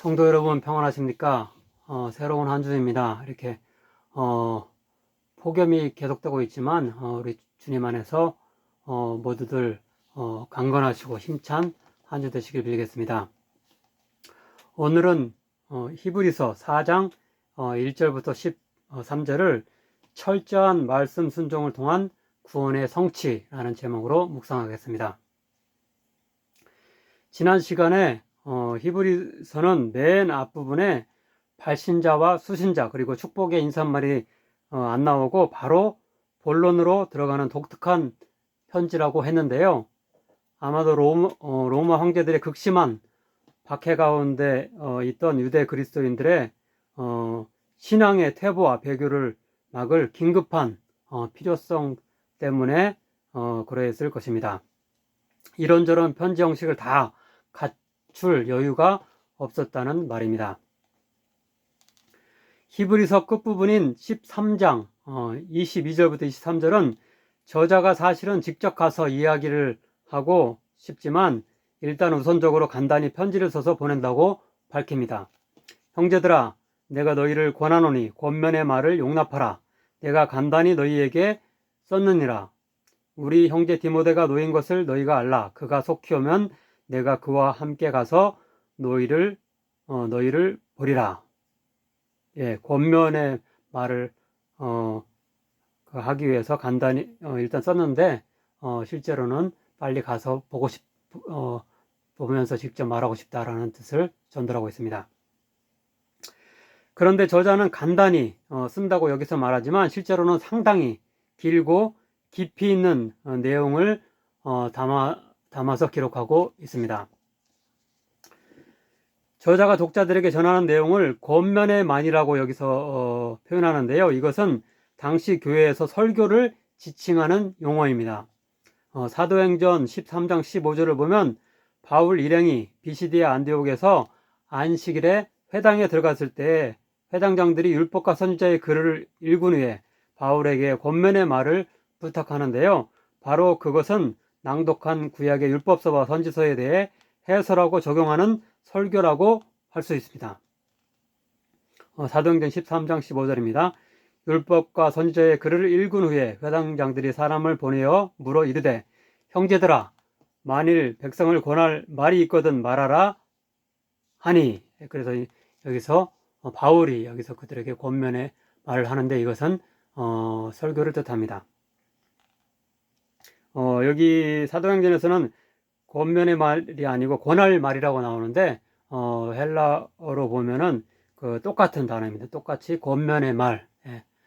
성도 여러분 평안하십니까? 새로운 한 주입니다. 이렇게 폭염이 계속되고 있지만 우리 주님 안에서 모두들 강건하시고 힘찬 한 주 되시길 빌겠습니다. 오늘은 히브리서 4장 1절부터 13절을 철저한 말씀 순종을 통한 구원의 성취라는 제목으로 묵상하겠습니다. 지난 시간에 히브리서는 맨 앞부분에 발신자와 수신자 그리고 축복의 인사말이 안 나오고 바로 본론으로 들어가는 독특한 편지라고 했는데요. 아마도 로마 황제들의 극심한 박해 가운데 있던 유대 그리스도인들의 신앙의 퇴보와 배교를 막을 긴급한 필요성 때문에 그러했을 것입니다. 이런저런 편지 형식을 다 갖출 여유가 없었다는 말입니다. 히브리서 끝부분인 13장 22절부터 23절은 저자가 사실은 직접 가서 이야기를 하고 싶지만 일단 우선적으로 간단히 편지를 써서 보낸다고 밝힙니다. 형제들아, 내가 너희를 권하노니 권면의 말을 용납하라. 내가 간단히 너희에게 썼느니라. 우리 형제 디모데가 놓인 것을 너희가 알라. 그가 속히 오면 내가 그와 함께 가서 너희를 보리라. 예, 권면의 말을 하기 위해서 간단히 일단 썼는데 실제로는 빨리 가서 보면서 직접 말하고 싶다라는 뜻을 전달하고 있습니다. 그런데 저자는 간단히 쓴다고 여기서 말하지만 실제로는 상당히 길고 깊이 있는 내용을 담아서 기록하고 있습니다. 저자가 독자들에게 전하는 내용을 권면의 만이라고 여기서 표현하는데요. 이것은 당시 교회에서 설교를 지칭하는 용어입니다. 사도행전 13장 15절을 보면 바울 일행이 비시디아 안디옥에서 안식일에 회당에 들어갔을 때 회당장들이 율법과 선지자의 글을 읽은 후에 바울에게 권면의 말을 부탁하는데요. 바로 그것은 낭독한 구약의 율법서와 선지서에 대해 해설하고 적용하는 설교라고 할 수 있습니다. 사도행전 13장 15절입니다. 율법과 선지자의 글을 읽은 후에 회당장들이 사람을 보내어 물어 이르되 형제들아, 만일 백성을 권할 말이 있거든 말하라 하니. 그래서 여기서 바울이 여기서 그들에게 권면의 말을 하는데 이것은 설교를 뜻합니다. 여기 사도행전에서는 권면의 말이 아니고 권할 말이라고 나오는데 헬라어로 보면은 그 똑같은 단어입니다. 똑같이 권면의 말,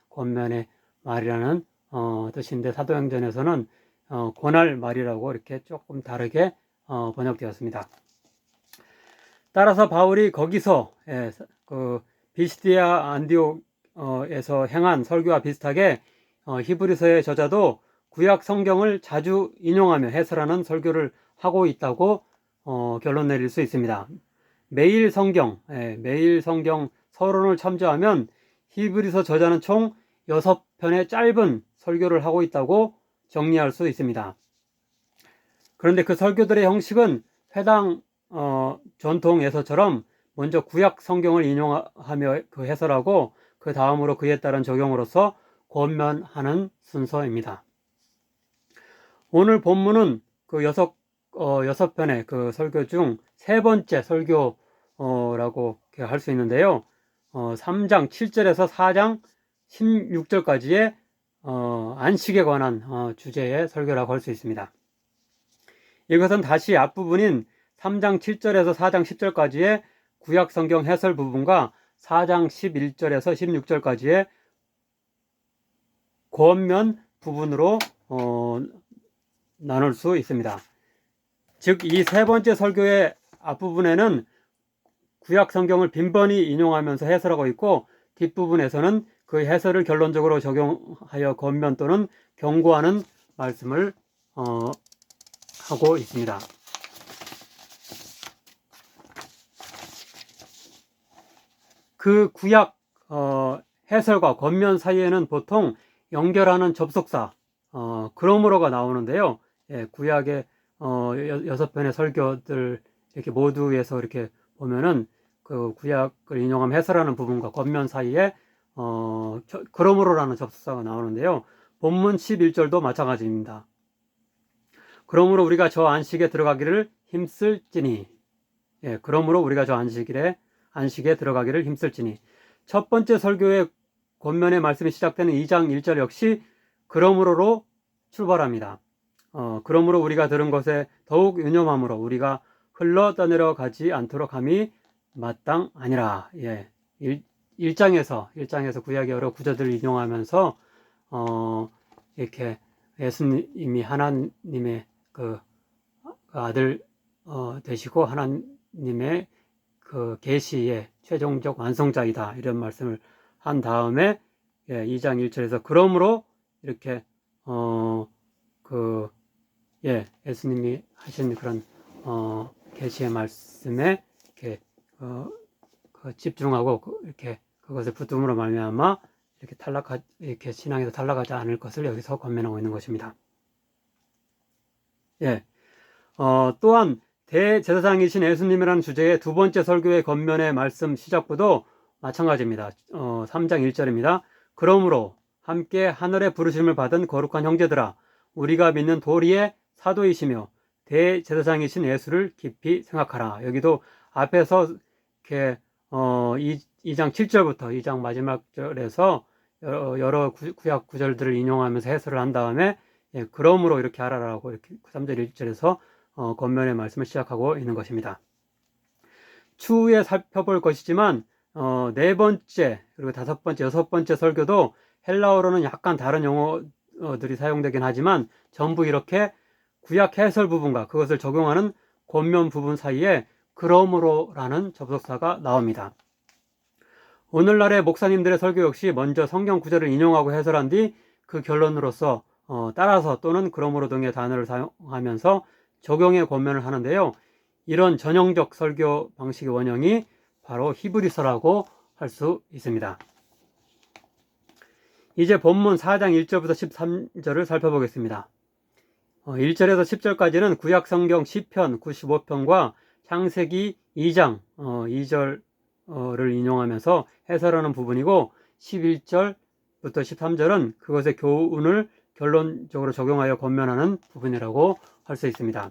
권면의 말이라는 뜻인데 사도행전에서는 권할 말이라고 이렇게 조금 다르게 번역되었습니다. 따라서 바울이 거기서 그 비시디아 안디옥에서 행한 설교와 비슷하게 히브리서의 저자도 구약 성경을 자주 인용하며 해설하는 설교를 하고 있다고 결론 내릴 수 있습니다. 매일 성경 서론을 참조하면 히브리서 저자는 총 6편의 짧은 설교를 하고 있다고 정리할 수 있습니다. 그런데 그 설교들의 형식은 회당 전통에서처럼 먼저 구약 성경을 인용하며 그 해설하고 그 다음으로 그에 따른 적용으로서 권면하는 순서입니다. 오늘 본문은 그 6편의 그 설교 중 세 번째 설교라고 할 수 있는데요. 3장 7절에서 4장 16절까지의 안식에 관한 주제의 설교라고 할 수 있습니다. 이것은 다시 앞부분인 3장 7절에서 4장 10절까지의 구약 성경 해설 부분과 4장 11절에서 16절까지의 권면 부분으로 나눌 수 있습니다. 즉, 이 세 번째 설교의 앞부분에는 구약 성경을 빈번히 인용하면서 해설하고 있고 뒷부분에서는 그 해설을 결론적으로 적용하여 권면 또는 경고하는 말씀을 하고 있습니다. 그 구약 해설과 권면 사이에는 보통 연결하는 접속사 그러므로가 나오는데요. 구약의 6편의 설교들 이렇게 모두에서 이렇게 보면은 그 구약을 인용하면 해설하는 부분과 권면 사이에 그러므로라는 접속사가 나오는데요. 본문 11절도 마찬가지입니다. 그러므로 우리가 저 안식에 들어가기를 힘쓸지니. 예, 그러므로 우리가 저 안식에 들어가기를 힘쓸지니. 첫 번째 설교의 권면의 말씀이 시작되는 2장 1절 역시 그러므로로 출발합니다. 그러므로 우리가 들은 것에 더욱 유념함으로 우리가 흘러 떠내려 가지 않도록 함이 마땅하니라. 예. 1장에서 구약의 여러 구절들을 인용하면서 이렇게 예수님이 하나님의 그 아들 되시고 하나님의 그 계시의 최종적 완성자이다, 이런 말씀을 한 다음에 2장 1절에서 그러므로 이렇게 예수님이 하신 그런 계시의 말씀에 이렇게 집중하고 이렇게 그것을 붙음으로 말미암아 이렇게 신앙에서 탈락하지 않을 것을 여기서 권면하고 있는 것입니다. 예. 또한 대제사장이신 예수님이라는 주제의 두 번째 설교의 권면의 말씀 시작부도 마찬가지입니다. 3장 1절입니다. 그러므로 함께 하늘의 부르심을 받은 거룩한 형제들아, 우리가 믿는 도리의 사도이시며 대제사장이신 예수를 깊이 생각하라. 여기도 앞에서 이렇게 2장 7절부터 2장 마지막 절에서 여러 구약 구절들을 인용하면서 해설을 한 다음에 그러므로 이렇게 하라라고 이렇게 3절 1절에서 권면의 말씀을 시작하고 있는 것입니다. 추후에 살펴볼 것이지만 네 번째, 그리고 다섯 번째, 여섯 번째 설교도 헬라어로는 약간 다른 용어들이 사용되긴 하지만 전부 이렇게 구약 해설 부분과 그것을 적용하는 권면 부분 사이에 그러므로라는 접속사가 나옵니다. 오늘날의 목사님들의 설교 역시 먼저 성경 구절을 인용하고 해설한 뒤 그 결론으로서 따라서 또는 그러므로 등의 단어를 사용하면서 적용의 권면을 하는데요. 이런 전형적 설교 방식의 원형이 바로 히브리서라고 할 수 있습니다. 이제 본문 4장 1절부터 13절을 살펴보겠습니다. 1절에서 10절까지는 구약 성경 시편 95편과 창세기 2장 2절을 인용하면서 해설하는 부분이고 11절부터 13절은 그것의 교훈을 결론적으로 적용하여 권면하는 부분이라고 할 수 있습니다.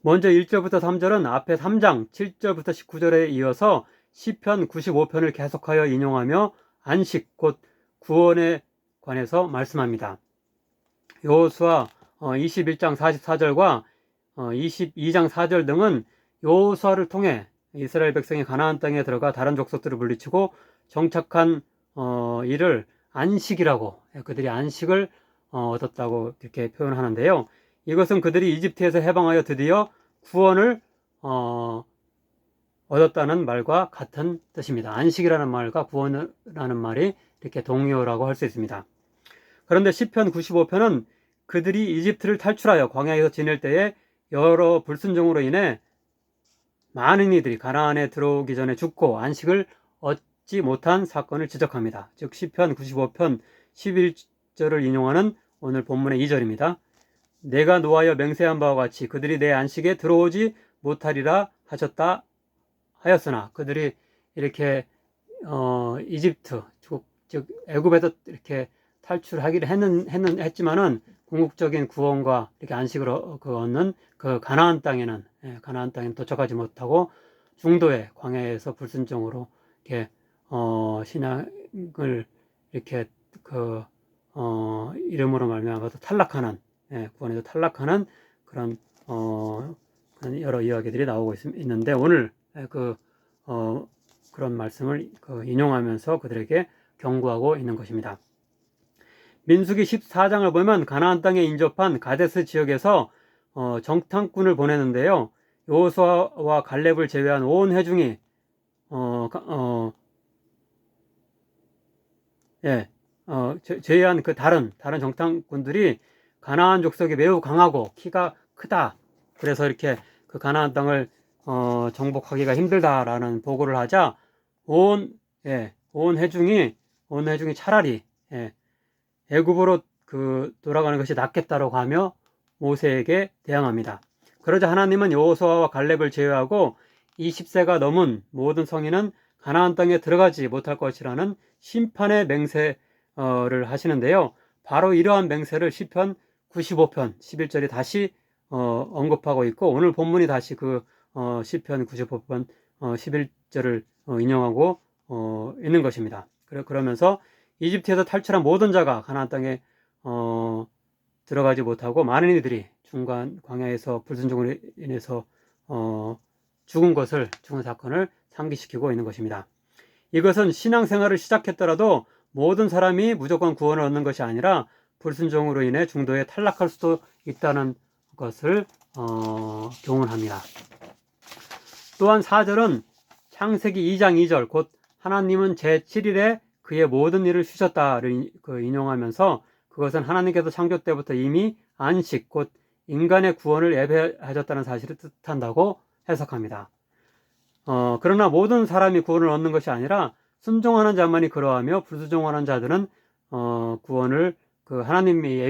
먼저 1절부터 3절은 앞에 3장 7절부터 19절에 이어서 시편 95편을 계속하여 인용하며 안식 곧 구원에 관해서 말씀합니다. 여호수아 21장 44절과 22장 4절 등은 여호수아를 통해 이스라엘 백성이 가나안 땅에 들어가 다른 족속들을 물리치고 정착한 이를 안식이라고, 그들이 안식을 얻었다고 이렇게 표현하는데요. 이것은 그들이 이집트에서 해방하여 드디어 구원을 얻었다는 말과 같은 뜻입니다. 안식이라는 말과 구원이라는 말이 이렇게 동의어라고 할 수 있습니다. 그런데 시편 95편은 그들이 이집트를 탈출하여 광야에서 지낼 때에 여러 불순종으로 인해 많은 이들이 가나안에 들어오기 전에 죽고 안식을 얻지 못한 사건을 지적합니다. 즉 시편 95편 11절을 인용하는 오늘 본문의 2절입니다. 내가 노하여 맹세한 바와 같이 그들이 내 안식에 들어오지 못하리라 하셨다 하였으나, 그들이 이렇게 이집트 즉 애굽에서 이렇게 탈출하기를 했지만은 궁극적인 구원과 이렇게 안식을 얻는 그 가나안 땅에는 도착하지 못하고 중도의 광야에서 불순종으로 이렇게 신앙을 이렇게 이름으로 말미암아서 탈락하는, 구원에서 탈락하는 그런 여러 이야기들이 나오고 있는데 오늘 그런 말씀을 인용하면서 그들에게 경고하고 있는 것입니다. 민수기 14장을 보면 가나안 땅에 인접한 가데스 지역에서 정탐꾼을 보내는데요. 여호수아와 갈렙을 제외한 온 회중이 제외한 그 다른 정탐꾼들이 가나안 족속이 매우 강하고 키가 크다, 그래서 이렇게 그 가나안 땅을 정복하기가 힘들다라는 보고를 하자 온 회중이 차라리 애굽으로 돌아가는 것이 낫겠다라고 하며 모세에게 대항합니다. 그러자 하나님은 여호수아와 갈렙을 제외하고 20세가 넘은 모든 성인은 가나안 땅에 들어가지 못할 것이라는 심판의 맹세를 하시는데요. 바로 이러한 맹세를 시편 95편 11절이 다시 언급하고 있고, 오늘 본문이 다시 그 시편 95편 11절을 인용하고 있는 것입니다. 그러면서 이집트에서 탈출한 모든 자가 가나안 땅에 들어가지 못하고 많은 이들이 중간 광야에서 불순종으로 인해서 죽은 사건을 상기시키고 있는 것입니다. 이것은 신앙생활을 시작했더라도 모든 사람이 무조건 구원을 얻는 것이 아니라 불순종으로 인해 중도에 탈락할 수도 있다는 것을 교훈합니다. 또한 4절은 창세기 2장 2절 곧 하나님은 제7일에 그의 모든 일을 쉬셨다를 인용하면서 그것은 하나님께서 창조 때부터 이미 안식 곧 인간의 구원을 예배하셨다는 사실을 뜻한다고 해석합니다. 그러나 모든 사람이 구원을 얻는 것이 아니라 순종하는 자만이 그러하며 불순종하는 자들은 구원을 하나님이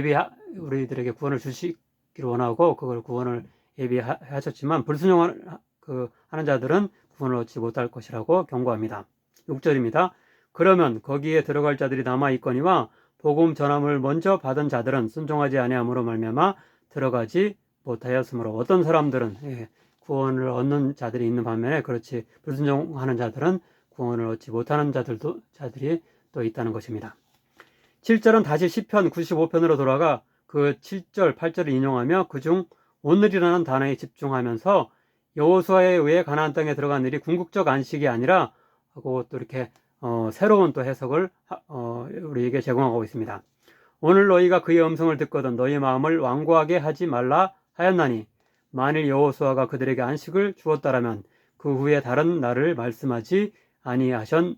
우리들에게 구원을 주시기를 원하고 그걸 구원을 예비하셨지만 불순종하는 하는 자들은 구원을 얻지 못할 것이라고 경고합니다. 6절입니다. 그러면 거기에 들어갈 자들이 남아 있거니와 복음 전함을 먼저 받은 자들은 순종하지 아니함으로 말미암아 들어가지 못하였으므로, 어떤 사람들은 구원을 얻는 자들이 있는 반면에 그렇지 불순종하는 자들은 구원을 얻지 못하는 자들이 또 있다는 것입니다. 7절은 다시 시편 95편으로 돌아가 그 7절, 8절을 인용하며 그중 오늘이라는 단어에 집중하면서 여호수아에 의해 가나안 땅에 들어간 일이 궁극적 안식이 아니라 하고 또 이렇게 새로운 또 해석을 우리에게 제공하고 있습니다. 오늘 너희가 그의 음성을 듣거든 너희 마음을 완고하게 하지 말라 하였나니 만일 여호수아가 그들에게 안식을 주었다라면 그 후에 다른 날을 말씀하지 아니하셨느니라.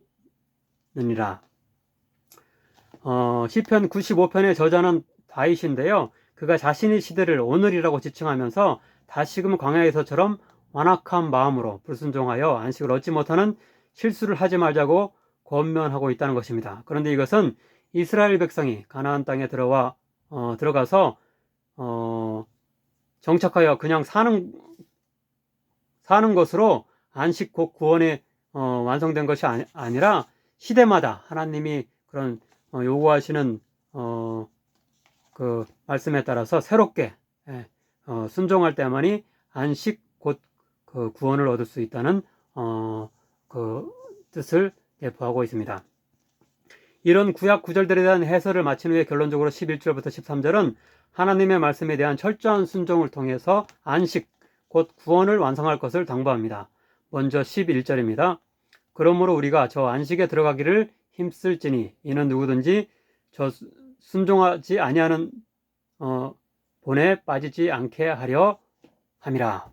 시편 95편의 저자는 다윗인데요. 그가 자신의 시대를 오늘이라고 지칭하면서 다시금 광야에서처럼 완악한 마음으로 불순종하여 안식을 얻지 못하는 실수를 하지 말자고 권면하고 있다는 것입니다. 그런데 이것은 이스라엘 백성이 가나안 땅에 들어가서 정착하여 그냥 사는 것으로 안식 곧 구원이 완성된 것이 아니라 시대마다 하나님이 그런 요구하시는 그 말씀에 따라서 새롭게 순종할 때만이 안식 곧 그 구원을 얻을 수 있다는 그 뜻을 내포하고 있습니다. 이런 구약 구절들에 대한 해설을 마친 후에 결론적으로 11절부터 13절은 하나님의 말씀에 대한 철저한 순종을 통해서 안식 곧 구원을 완성할 것을 당부합니다. 먼저 11절입니다. 그러므로 우리가 저 안식에 들어가기를 힘쓸지니 이는 누구든지 저 순종하지 아니하는 본에 빠지지 않게 하려 함이라.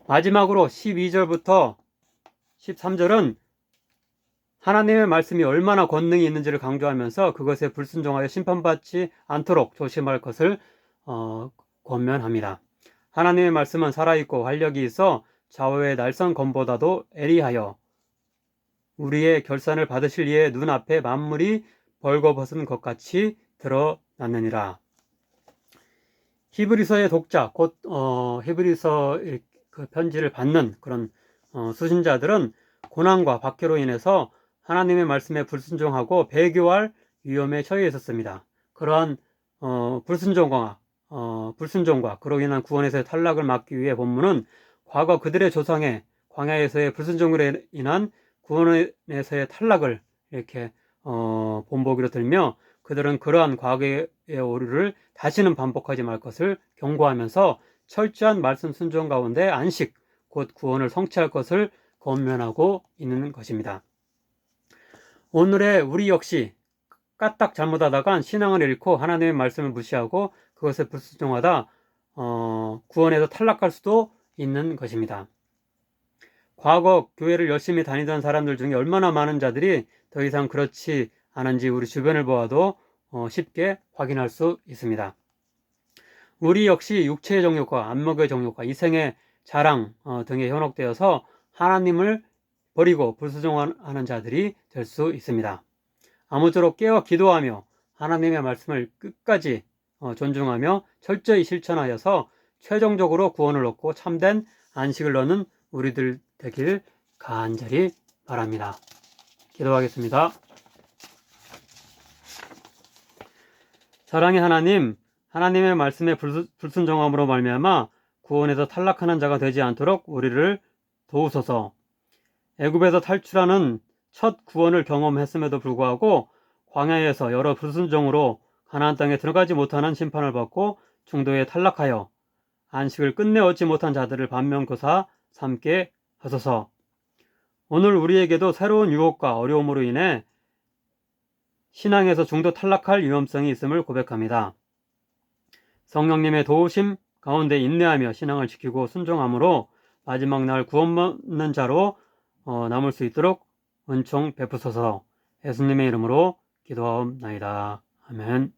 마지막으로 12절부터 13절은 하나님의 말씀이 얼마나 권능이 있는지를 강조하면서 그것에 불순종하여 심판받지 않도록 조심할 것을 권면합니다. 하나님의 말씀은 살아있고 활력이 있어 좌우의 날선 검보다도 애리하여 우리의 결산을 받으실 이의 눈앞에 만물이 벌거벗은 것 같이 드러났느니라. 히브리서의 독자 곧 히브리서 그 편지를 받는 그런 수신자들은 고난과 박해로 인해서 하나님의 말씀에 불순종하고 배교할 위험에 처해 있었습니다. 그러한 불순종과 그로 인한 구원에서의 탈락을 막기 위해 본문은 과거 그들의 조상의 광야에서의 불순종으로 인한 구원에서의 탈락을 이렇게 본보기로 들며 그들은 그러한 과거의 오류를 다시는 반복하지 말 것을 경고하면서 철저한 말씀 순종 가운데 안식 곧 구원을 성취할 것을 권면하고 있는 것입니다. 오늘의 우리 역시 까딱 잘못하다간 신앙을 잃고 하나님의 말씀을 무시하고 그것에 불순종하다 구원에서 탈락할 수도 있는 것입니다. 과거 교회를 열심히 다니던 사람들 중에 얼마나 많은 자들이 더 이상 그렇지 않은지 우리 주변을 보아도 쉽게 확인할 수 있습니다. 우리 역시 육체의 정욕과 안목의 정욕과 이생의 자랑 등에 현혹되어서 하나님을 버리고 불순종하는 자들이 될 수 있습니다. 아무쪼록 깨어 기도하며 하나님의 말씀을 끝까지 존중하며 철저히 실천하여서 최종적으로 구원을 얻고 참된 안식을 얻는 우리들 되길 간절히 바랍니다. 기도하겠습니다. 사랑의 하나님, 하나님의 말씀에 불순종함으로 말미암아 구원에서 탈락하는 자가 되지 않도록 우리를 도우소서. 애굽에서 탈출하는 첫 구원을 경험했음에도 불구하고 광야에서 여러 불순종으로 가나안 땅에 들어가지 못하는 심판을 받고 중도에 탈락하여 안식을 끝내 얻지 못한 자들을 반면교사 삼게 하소서. 오늘 우리에게도 새로운 유혹과 어려움으로 인해 신앙에서 중도 탈락할 위험성이 있음을 고백합니다. 성령님의 도우심 가운데 인내하며 신앙을 지키고 순종함으로 마지막 날 구원 받는 자로 남을 수 있도록 은총 베푸소서. 예수님의 이름으로 기도하옵나이다. 아멘.